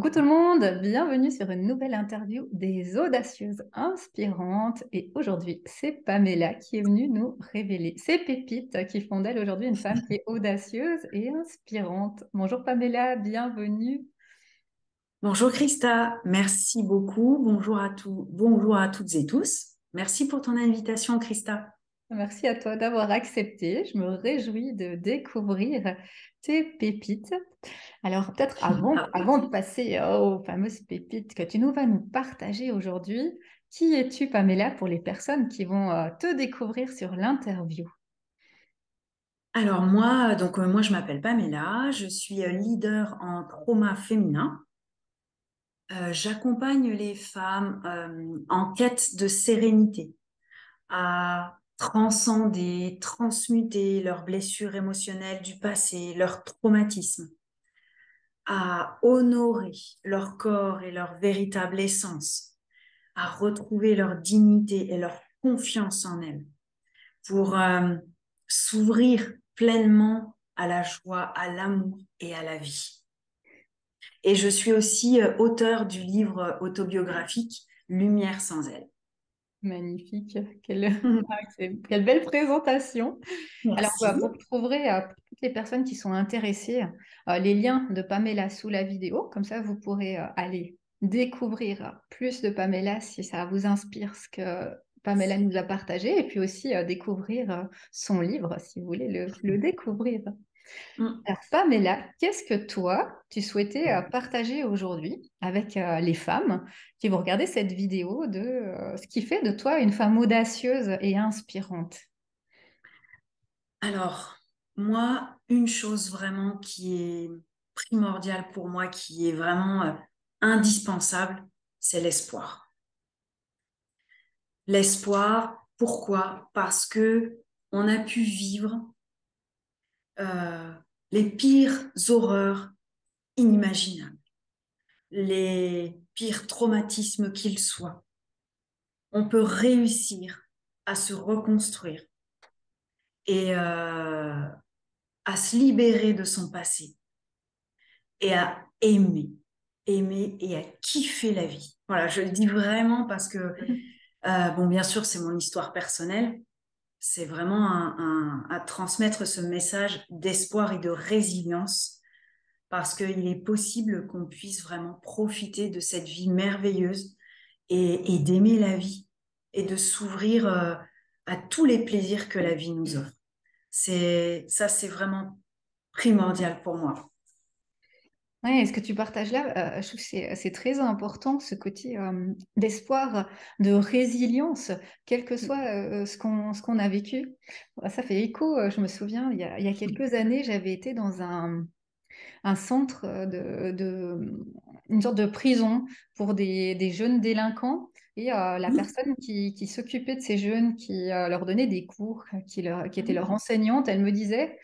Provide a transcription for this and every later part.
Coucou tout le monde, bienvenue sur une nouvelle interview des audacieuses inspirantes. Et aujourd'hui, c'est Pamela qui est venue nous révéler ses pépites qui font d'elle aujourd'hui une femme qui est audacieuse et inspirante. Bonjour Pamela, bienvenue. Bonjour Christa, merci beaucoup. Bonjour à toutes et tous. Merci pour ton invitation, Christa. Merci à toi d'avoir accepté. Je me réjouis de découvrir tes pépites. Alors peut-être avant de passer aux fameuses pépites que tu nous vas nous partager aujourd'hui, qui es-tu Pamela pour les personnes qui vont te découvrir sur l'interview? Alors moi je m'appelle Pamela, je suis leader en trauma féminin. J'accompagne les femmes en quête de sérénité, à transcender, transmuter leurs blessures émotionnelles du passé, leurs traumatismes, à honorer leur corps et leur véritable essence, à retrouver leur dignité et leur confiance en elles, pour s'ouvrir pleinement à la joie, à l'amour et à la vie. Et je suis aussi auteure du livre autobiographique Lumière sans elle. Magnifique, quelle belle présentation. Alors, Merci. vous retrouverez pour toutes les personnes qui sont intéressées les liens de Pamela sous la vidéo. Comme ça, vous pourrez aller découvrir plus de Pamela si ça vous inspire ce que Pamela nous a partagé. Et puis aussi découvrir son livre si vous voulez le découvrir. Mm. Alors, Pamela, qu'est-ce que toi, tu souhaitais partager aujourd'hui avec les femmes qui vont regarder cette vidéo de ce qui fait de toi une femme audacieuse et inspirante? Alors, moi, une chose vraiment qui est primordiale pour moi, qui est vraiment indispensable, c'est l'espoir. L'espoir, pourquoi? Parce que on a pu vivre euh, les pires horreurs inimaginables, les pires traumatismes qu'ils soient. On peut réussir à se reconstruire et à se libérer de son passé et à aimer et à kiffer la vie. Voilà, je le dis vraiment parce que, bon, bien sûr, c'est mon histoire personnelle. C'est vraiment à transmettre ce message d'espoir et de résilience parce qu'il est possible qu'on puisse vraiment profiter de cette vie merveilleuse et d'aimer la vie et de s'ouvrir à tous les plaisirs que la vie nous offre. C'est vraiment primordial pour moi. Ouais, ce que tu partages là, je trouve que c'est très important, ce côté d'espoir, de résilience, quel que soit ce qu'on a vécu. Ça fait écho, je me souviens, il y a quelques années, j'avais été dans un centre une sorte de prison pour des jeunes délinquants. Et la personne qui s'occupait de ces jeunes, qui leur donnait des cours, qui était leur enseignante, elle me disait,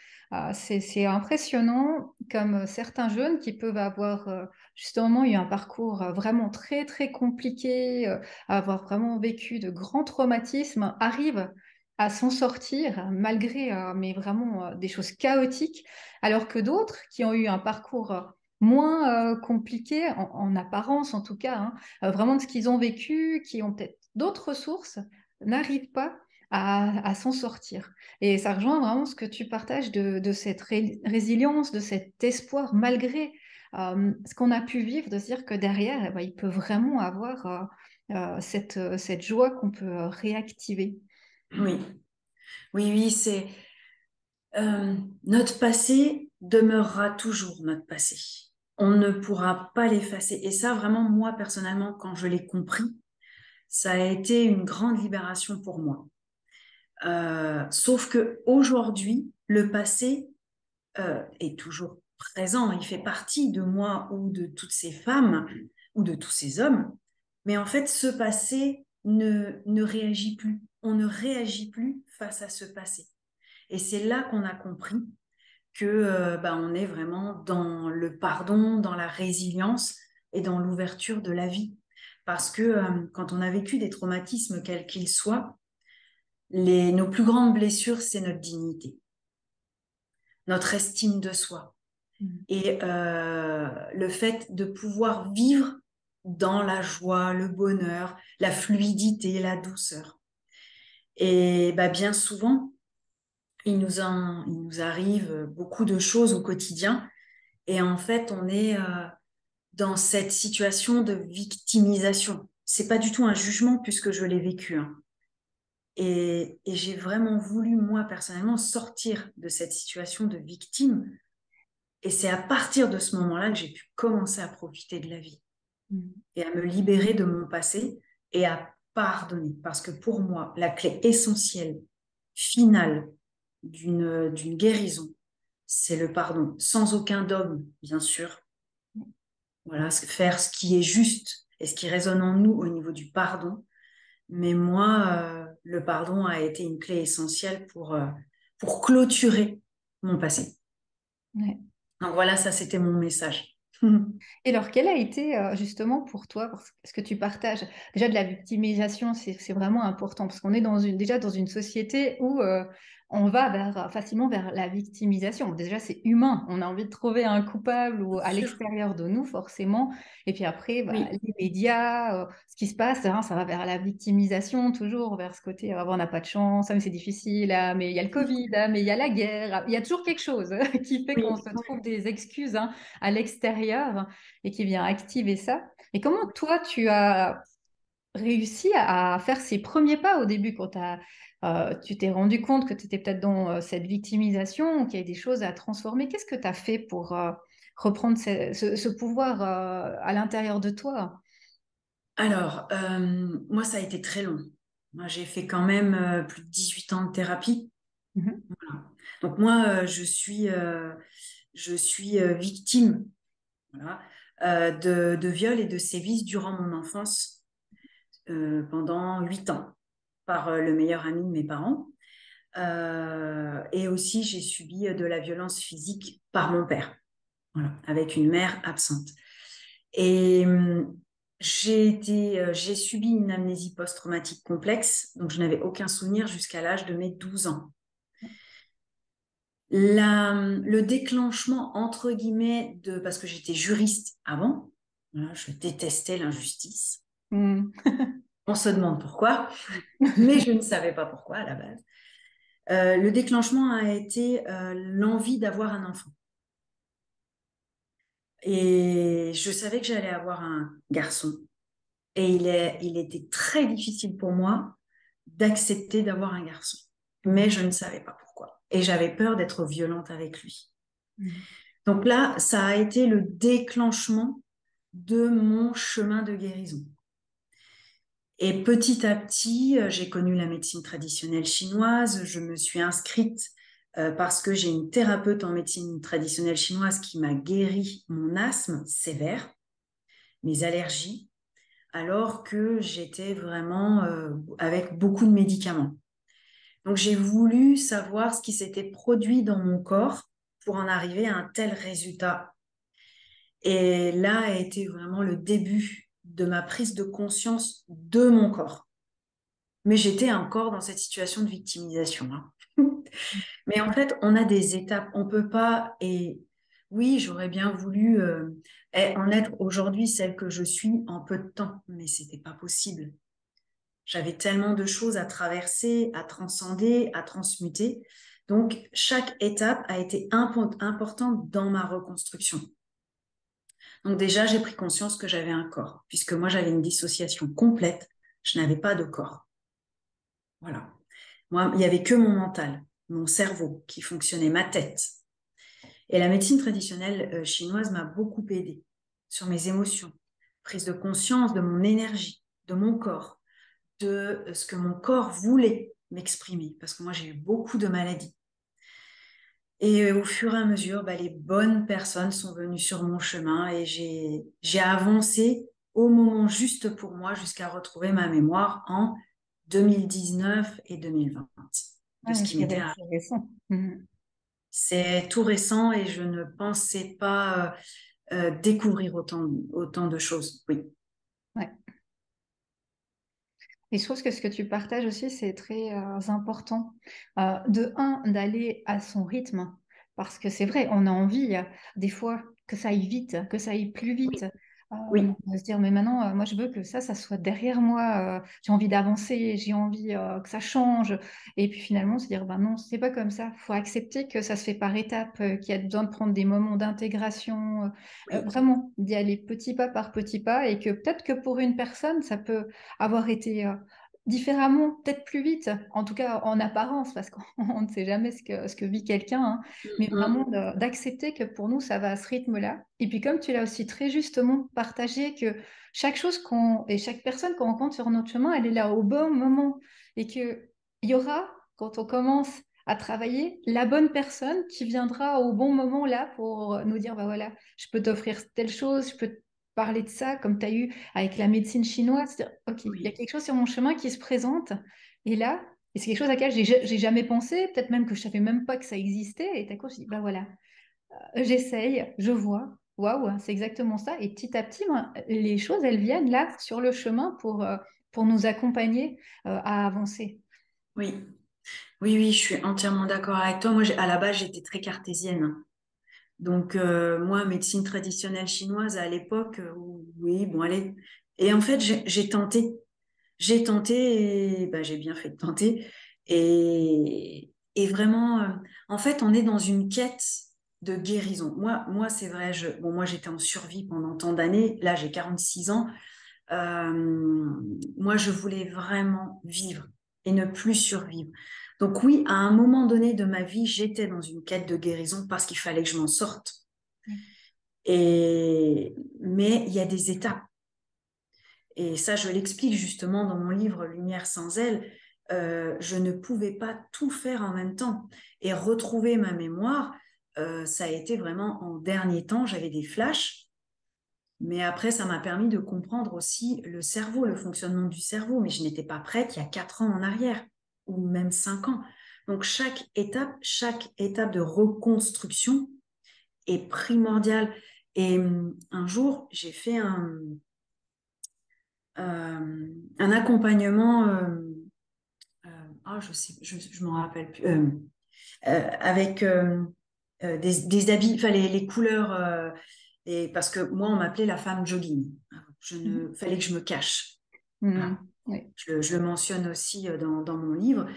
c'est impressionnant comme certains jeunes qui peuvent avoir justement eu un parcours vraiment très, très compliqué, avoir vraiment vécu de grands traumatismes, arrivent à s'en sortir malgré mais vraiment des choses chaotiques alors que d'autres qui ont eu un parcours moins compliqué, en apparence en tout cas, hein, vraiment de ce qu'ils ont vécu, qui ont peut-être d'autres ressources, n'arrivent pas à s'en sortir. Et ça rejoint vraiment ce que tu partages de cette résilience, de cet espoir, malgré ce qu'on a pu vivre, de se dire que derrière, eh ben, il peut vraiment avoir cette joie qu'on peut réactiver. Oui, oui, c'est notre passé demeurera toujours notre passé. On ne pourra pas l'effacer. Et ça, vraiment, moi, personnellement, quand je l'ai compris, ça a été une grande libération pour moi. Sauf que aujourd'hui, le passé est toujours présent. Il fait partie de moi ou de toutes ces femmes ou de tous ces hommes. Mais en fait, ce passé ne réagit plus. On ne réagit plus face à ce passé. Et c'est là qu'on a compris que on est vraiment dans le pardon, dans la résilience et dans l'ouverture de la vie. Parce que quand on a vécu des traumatismes, quels qu'ils soient, nos plus grandes blessures, c'est notre dignité, notre estime de soi. Mm. et le fait de pouvoir vivre dans la joie, le bonheur, la fluidité, la douceur. Et bah, bien souvent, il nous arrive beaucoup de choses au quotidien et en fait, on est dans cette situation de victimisation. C'est pas du tout un jugement puisque je l'ai vécu, hein. Et j'ai vraiment voulu, moi, personnellement, sortir de cette situation de victime. Et c'est à partir de ce moment-là que j'ai pu commencer à profiter de la vie Mm. et à me libérer de mon passé et à pardonner. Parce que pour moi, la clé essentielle, finale d'une guérison, c'est le pardon, sans aucun dogme, bien sûr. Voilà, faire ce qui est juste et ce qui résonne en nous au niveau du pardon. Mais moi, le pardon a été une clé essentielle pour clôturer mon passé. Ouais. Donc voilà, ça, c'était mon message. Et alors, quel a été justement pour toi, parce que ce que tu partages, déjà de la victimisation, c'est vraiment important, parce qu'on est déjà dans une société où on va facilement vers la victimisation. Déjà, c'est humain, on a envie de trouver un coupable ou Bien à sûr. l'extérieur de nous, forcément. Et puis après, Oui, les médias, ce qui se passe, hein, ça va vers la victimisation, toujours vers ce côté, ah, bon, on n'a pas de chance, ah, mais c'est difficile, ah, mais il y a le Covid, ah, mais il y a la guerre, ah, il y a toujours quelque chose qui fait qu'on oui. se trouve des excuses, hein, à l'extérieur et qui vient activer ça. Et comment toi, tu as réussi à faire ces premiers pas au début quand tu t'es rendu compte que tu étais peut-être dans cette victimisation, qu'il y a des choses à transformer? Qu'est-ce que tu as fait pour reprendre ce pouvoir à l'intérieur de toi? Alors, moi, ça a été très long. Moi, j'ai fait quand même plus de 18 ans de thérapie. Mhm. Voilà. Donc moi, je suis victime, voilà, de viol et de sévices durant mon enfance pendant 8 ans par le meilleur ami de mes parents. Et aussi, j'ai subi de la violence physique par mon père, voilà, avec une mère absente. Et j'ai subi une amnésie post-traumatique complexe, donc je n'avais aucun souvenir jusqu'à l'âge de mes 12 ans. Le déclenchement, entre guillemets, parce que j'étais juriste avant, voilà, je détestais l'injustice. Mhm. On se demande pourquoi, mais je ne savais pas pourquoi à la base. Le déclenchement a été l'envie d'avoir un enfant. Et je savais que j'allais avoir un garçon. Et il était très difficile pour moi d'accepter d'avoir un garçon. Mais je ne savais pas pourquoi. Et j'avais peur d'être violente avec lui. Mhm. Donc là, ça a été le déclenchement de mon chemin de guérison. Et petit à petit, j'ai connu la médecine traditionnelle chinoise. Je me suis inscrite parce que j'ai une thérapeute en médecine traditionnelle chinoise qui m'a guéri mon asthme sévère, mes allergies, alors que j'étais vraiment avec beaucoup de médicaments. Donc j'ai voulu savoir ce qui s'était produit dans mon corps pour en arriver à un tel résultat. Et là a été vraiment le début de ma prise de conscience de mon corps. Mais j'étais encore dans cette situation de victimisation, hein. Mais en fait, on a des étapes. On peut pas. Et oui, j'aurais bien voulu en être aujourd'hui celle que je suis en peu de temps, mais c'était pas possible. J'avais tellement de choses à traverser, à transcender, à transmuter. Donc, chaque étape a été importante dans ma reconstruction. Donc déjà, j'ai pris conscience que j'avais un corps, puisque moi, j'avais une dissociation complète. Je n'avais pas de corps. Voilà. Moi, il n'y avait que mon mental, mon cerveau qui fonctionnait, ma tête. Et la médecine traditionnelle chinoise m'a beaucoup aidée sur mes émotions, prise de conscience de mon énergie, de mon corps, de ce que mon corps voulait m'exprimer, parce que moi, j'ai eu beaucoup de maladies. Et au fur et à mesure, bah, les bonnes personnes sont venues sur mon chemin et j'ai avancé au moment juste pour moi jusqu'à retrouver ma mémoire en 2019 et 2020 de ce Ouais, qui m'était c'est arrivé. récent. Mhm. C'est tout récent et je ne pensais pas découvrir autant de choses. Oui, Ouais. Et je trouve que ce que tu partages aussi, c'est très important. De un, d'aller à son rythme. parce que c'est vrai, on a envie des fois que ça aille vite, que ça aille plus vite. Oui, oui, On va se dire, mais maintenant, moi, je veux que ça soit derrière moi. J'ai envie d'avancer, j'ai envie que ça change. Et puis finalement, se dire, ben non, c'est pas comme ça. Il faut accepter que ça se fait par étapes, qu'il y a besoin de prendre des moments d'intégration, oui, vraiment d'y aller petit pas par petit pas, et que peut-être que pour une personne, ça peut avoir été différemment, peut-être plus vite, en tout cas en apparence, parce qu'on on ne sait jamais ce que vit quelqu'un, hein, mais vraiment mm, d'accepter que pour nous, ça va à ce rythme-là. Et puis comme tu l'as aussi très justement partagé, que chaque chose et chaque personne qu'on rencontre sur notre chemin, elle est là au bon moment. Et qu'il y aura, quand on commence à travailler, la bonne personne qui viendra au bon moment là pour nous dire, bah voilà, je peux t'offrir telle chose, je peux te parler de ça, comme tu as eu avec la médecine chinoise. C'est-à-dire, OK, il y a oui, quelque chose sur mon chemin qui se présente. Et là, et c'est quelque chose à laquelle j'ai jamais pensé, peut-être même que je savais même pas que ça existait. Et d'un coup, je dis, bah voilà, j'essaye, je vois. Waouh, c'est exactement ça. Et petit à petit, ben, les choses, elles viennent là sur le chemin pour nous accompagner à avancer. oui, oui, oui, je suis entièrement d'accord avec toi. Moi, à la base, j'étais très cartésienne. Donc, moi, médecine traditionnelle chinoise à l'époque, oui, bon, allez. Et en fait, j'ai tenté. J'ai tenté et bah, j'ai bien fait de tenter. Et vraiment, en fait, on est dans une quête de guérison. Moi c'est vrai, bon, moi, j'étais en survie pendant tant d'années. Là, j'ai 46 ans. Euh, Moi, je voulais vraiment vivre et ne plus survivre. Donc oui, à un moment donné de ma vie, j'étais dans une quête de guérison parce qu'il fallait que je m'en sorte. Mais il y a des étapes. Et ça, je l'explique justement dans mon livre Lumière sans elle. Je ne pouvais pas tout faire en même temps. Et retrouver ma mémoire, ça a été vraiment en dernier temps. J'avais des flashs, mais après, ça m'a permis de comprendre aussi le cerveau, le fonctionnement du cerveau. Mais je n'étais pas prête il y a 4 ans en arrière, ou même 5 ans. Donc, chaque étape de reconstruction est primordiale. Et un jour, j'ai fait un accompagnement, je sais, je m'en rappelle plus, avec des habits, enfin les couleurs, et parce que moi on m'appelait la femme jogging. Mhm. Fallait que je me cache. Voilà. Mhm. Oui. Je le mentionne aussi dans mon livre.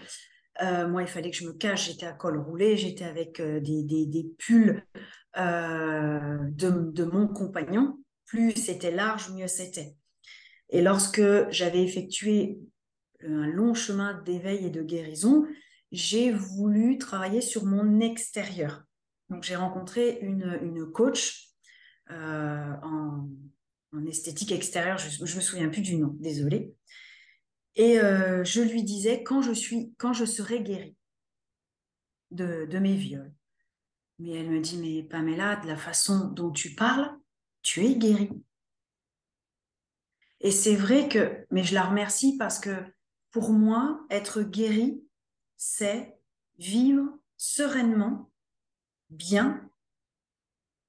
Moi, il fallait que je me cache. J'étais à col roulé, j'étais avec des pulls de mon compagnon. Plus c'était large, mieux c'était. Et lorsque j'avais effectué un long chemin d'éveil et de guérison, j'ai voulu travailler sur mon extérieur. Donc, j'ai rencontré une coach en esthétique extérieure, je me souviens plus du nom, désolée. Et je lui disais quand je serai guérie de mes viols. Mais elle me dit, mais Pamela, de la façon dont tu parles, tu es guérie. Et c'est vrai que, mais je la remercie parce que pour moi, être guérie, c'est vivre sereinement, bien,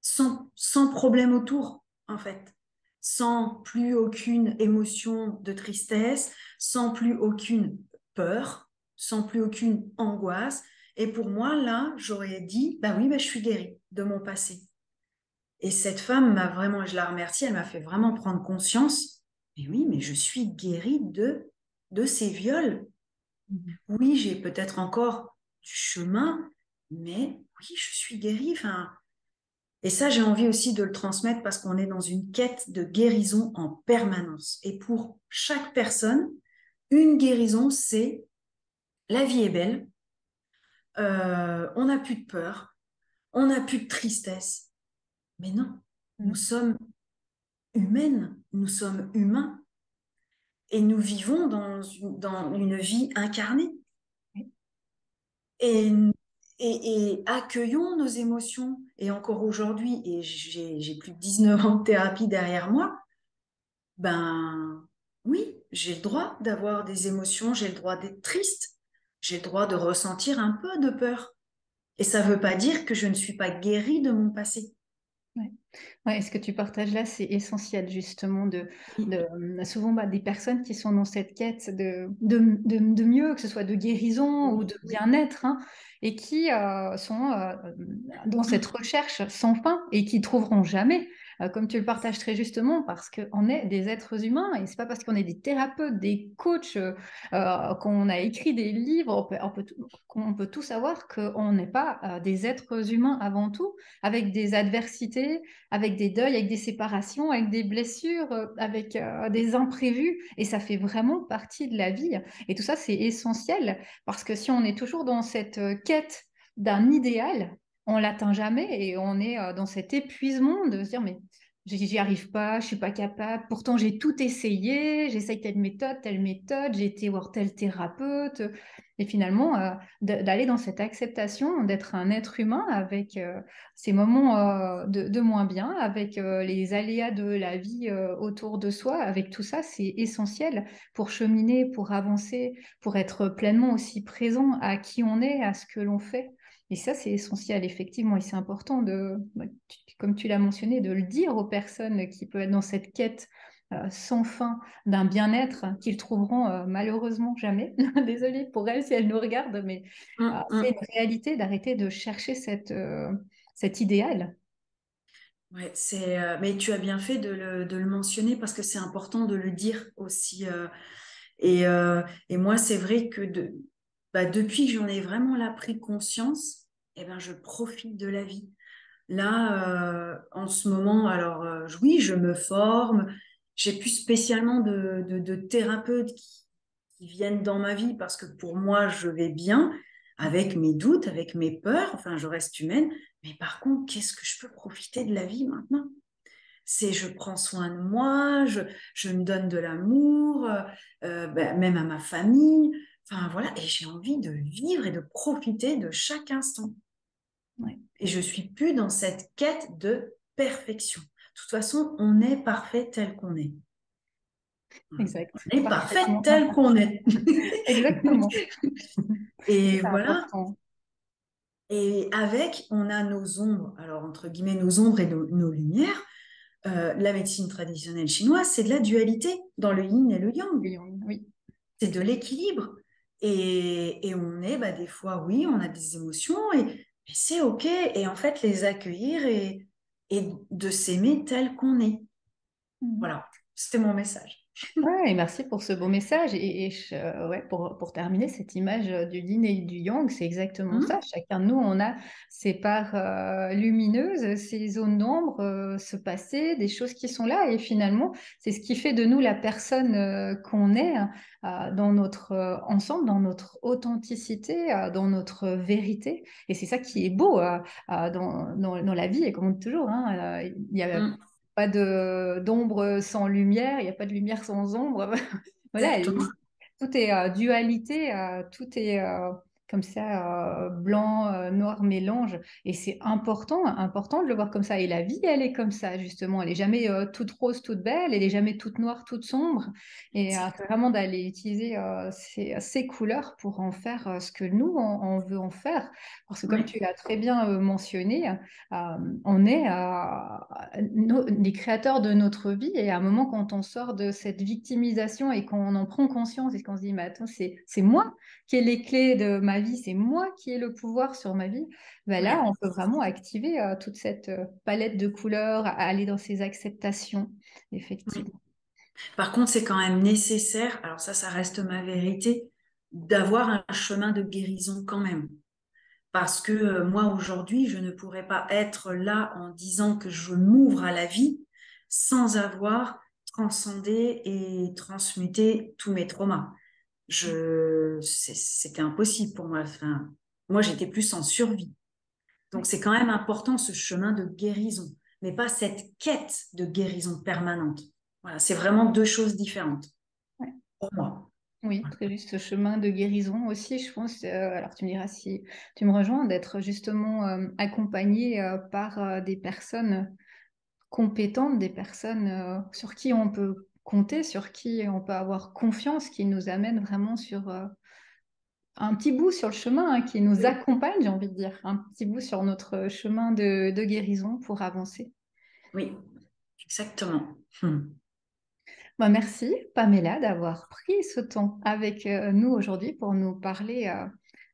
sans problème autour, en fait. Sans plus aucune émotion de tristesse, sans plus aucune peur, sans plus aucune angoisse. Et pour moi, là, j'aurais dit, bah oui, bah, je suis guérie de mon passé. Et cette femme m'a vraiment, je la remercie, elle m'a fait vraiment prendre conscience. Mais oui, mais je suis guérie de ces viols. Mhm. Oui, j'ai peut-être encore du chemin, mais oui, je suis guérie. Enfin, et ça, j'ai envie aussi de le transmettre parce qu'on est dans une quête de guérison en permanence. Et pour chaque personne, une guérison, c'est la vie est belle, on n'a plus de peur, on n'a plus de tristesse. Mais non, nous Mhm. sommes humaines, nous sommes humains et nous vivons dans une vie incarnée. Oui. Et, et accueillons nos émotions. Et encore aujourd'hui, et j'ai plus de 19 ans de thérapie derrière moi, ben oui, j'ai le droit d'avoir des émotions, j'ai le droit d'être triste, j'ai le droit de ressentir un peu de peur. Et ça ne veut pas dire que je ne suis pas guérie de mon passé. Ouais. Ouais, ce que tu partages là, c'est essentiel justement souvent des personnes qui sont dans cette quête de mieux, que ce soit de guérison ou Oui, de oui. bien-être, hein, et qui sont dans cette recherche sans fin et qui trouveront jamais, comme tu le partages très justement, parce qu'on est des êtres humains et c'est pas parce qu'on est des thérapeutes, des coachs, qu'on a écrit des livres, qu'on peut tout savoir qu'on n'est pas des êtres humains avant tout, avec des adversités, avec des deuils, avec des séparations, avec des blessures, avec des imprévus. Et ça fait vraiment partie de la vie. Et tout ça, c'est essentiel parce que si on est toujours dans cette quête d'un idéal, on l'atteint jamais et on est dans cet épuisement de se dire, mais j'y arrive pas, je suis pas capable. Pourtant, j'ai tout essayé, j'essaye telle méthode, j'ai été voir tel thérapeute. Et finalement, d'aller dans cette acceptation d'être un être humain avec ces moments de moins bien, avec les aléas de la vie autour de soi, avec tout ça, c'est essentiel pour cheminer, pour avancer, pour être pleinement aussi présent à qui on est, à ce que l'on fait. Et ça, c'est essentiel, effectivement, et c'est important comme tu l'as mentionné, de le dire aux personnes qui peuvent être dans cette quête sans fin d'un bien-être qu'ils trouveront malheureusement jamais. Désolée pour elles si elles nous regardent, mais Hum, c'est une hum. réalité d'arrêter de chercher cet idéal. Ouais, mais tu as bien fait de le mentionner parce que c'est important de le dire aussi. Et moi, c'est vrai que depuis que j'en ai vraiment là pris conscience, eh ben, je profite de la vie. Là, en ce moment, alors oui, je me forme. J'ai plus spécialement de thérapeutes qui viennent dans ma vie parce que pour moi, je vais bien avec mes doutes, avec mes peurs. Enfin, je reste humaine. Mais par contre, qu'est-ce que je peux profiter de la vie maintenant? C'est je prends soin de moi, je me donne de l'amour, même à ma famille. Enfin, voilà. Et j'ai envie de vivre et de profiter de chaque instant. Ouais, Et je suis plus dans cette quête de perfection. De toute façon, on est parfait tel qu'on est. exact. On est parfait Parfaitement tel qu'on imparfait. est. Exactement. Et C'est voilà. important. Et avec, on a nos ombres. Alors, entre guillemets, nos ombres et nos lumières. La médecine traditionnelle chinoise, c'est de la dualité dans le yin et le yang. Oui, oui, C'est de l'équilibre. Et on est, des fois, oui, on a des émotions et c'est OK. Et en fait, les accueillir et de s'aimer tel qu'on est. oui. Voilà, c'était mon message. Ouais, et merci pour ce beau message. Ouais, pour terminer, cette image du yin et du yang, c'est exactement ça. Hum, Chacun de nous, on a ses parts lumineuses, ses zones d'ombre, ce passé, des choses qui sont là. Et finalement, c'est ce qui fait de nous la personne qu'on est dans notre ensemble, dans notre authenticité, dans notre vérité. Et c'est ça qui est beau dans la vie. Et comme on dit toujours, hein, il y a hum. pas d'ombre sans lumière, il n'y a pas de lumière sans ombre. Voilà, Exactement. tout est dualité, tout est comme ça, blanc, noir, mélange. Et c'est important de le voir comme ça. Et la vie, elle est comme ça, justement. Elle est jamais toute rose, toute belle, elle est jamais toute noire, toute sombre. Et c'est vraiment d'aller utiliser ces couleurs pour en faire ce que nous, on veut en faire. Parce que comme Oui, tu l'as très bien mentionné, on est les créateurs de notre vie et à un moment quand on sort de cette victimisation et qu'on en prend conscience et qu'on se dit mais attends c'est moi qui ai les clés de ma vie, c'est moi qui ai le pouvoir sur ma vie, ben là oui, on peut vraiment activer toute cette palette de couleurs, aller dans ces acceptations, oui. effectivement. Par contre, c'est quand même nécessaire, alors ça reste ma vérité, d'avoir un chemin de guérison quand même. Parce que moi, aujourd'hui, je ne pourrais pas être là en disant que je m'ouvre à la vie sans avoir transcendé et transmuté tous mes traumas. C'était impossible pour moi. Enfin, moi, j'étais plus en survie. Donc, Ouais, c'est quand même important ce chemin de guérison, mais pas cette quête de guérison permanente. Voilà, c'est vraiment deux choses différentes ouais. pour moi. Oui, très juste ce chemin de guérison aussi, je pense. Alors tu me diras si tu me rejoins, d'être justement accompagné par des personnes compétentes, des personnes sur qui on peut compter, sur qui on peut avoir confiance, qui nous amènent vraiment sur un petit bout sur le chemin, hein, qui nous accompagne, j'ai envie de dire, un petit bout sur notre chemin de guérison pour avancer. Oui, exactement. Bah, merci, Pamela, d'avoir pris ce temps avec nous aujourd'hui pour nous parler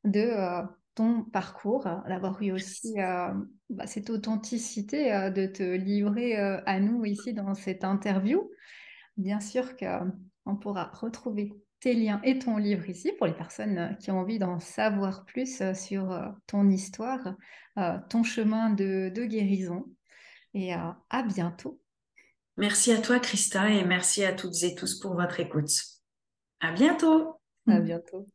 de ton parcours, d'avoir eu aussi cette authenticité de te livrer à nous ici dans cette interview. Bien sûr qu'on pourra retrouver tes liens et ton livre ici pour les personnes qui ont envie d'en savoir plus sur ton histoire, ton chemin de guérison. Et à bientôt. Merci à toi, Christa, et merci à toutes et tous pour votre écoute. À bientôt. À bientôt.